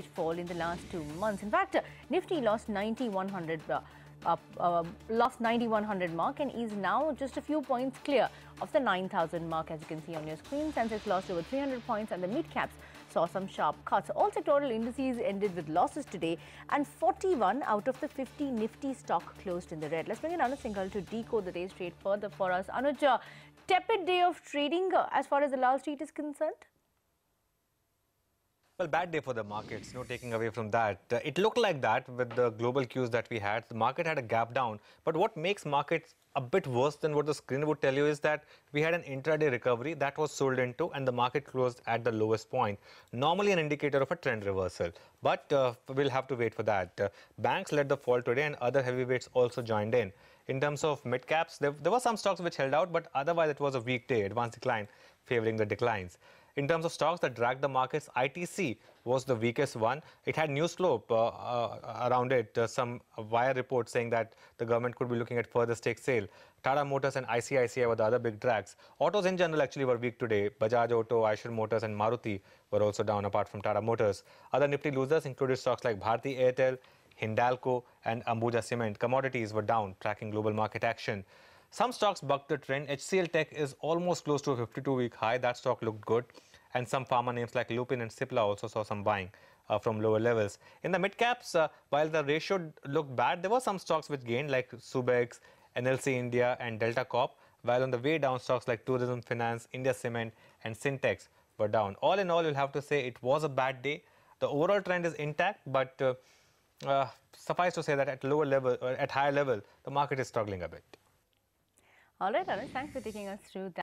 fall in the last 2 months. In fact, Nifty lost 9100 mark and is now just a few points clear of the 9000 mark, as you can see on your screen. Sensex lost over 300 points and the mid caps saw some sharp cuts. All sectoral indices ended with losses today, and 41 out of the 50 Nifty stock closed in the red. Let's bring in Anuj Singhal to decode the day's trade further for us. Anuj, tepid day of trading as far as the Wall Street is concerned? Well, bad day for the markets, no taking away from that. It looked like that with the global cues that we had. The market had a gap down. But what makes markets a bit worse than what the screen would tell you is that we had an intraday recovery that was sold into and the market closed at the lowest point. Normally an indicator of a trend reversal. But we'll have to wait for that. Banks led the fall today and other heavyweights also joined in. In terms of mid caps, there were some stocks which held out, but otherwise it was a weak day, advanced decline favoring the declines. In terms of stocks that dragged the markets, ITC was the weakest one. It had news flow around it, some wire reports saying that the government could be looking at further stake sale. Tata Motors and ICICI were the other big drags. Autos in general actually were weak today. Bajaj Auto, Eicher Motors and Maruti were also down apart from Tata Motors. Other Nifty losers included stocks like Bharti Airtel, Hindalco and Ambuja Cement. Commodities were down, tracking global market action. Some stocks bucked the trend. HCL Tech is almost close to a 52-week high. That stock looked good. And some pharma names like Lupin and Cipla also saw some buying from lower levels. In the mid-caps, while the ratio looked bad, there were some stocks which gained like Subex, NLC India and Delta Corp, while on the way down, stocks like Tourism Finance, India Cement and Syntex were down. All in all, you'll have to say it was a bad day. The overall trend is intact, but suffice to say that at lower level, or at higher level, the market is struggling a bit. All right, Anuj, thanks for taking us through that.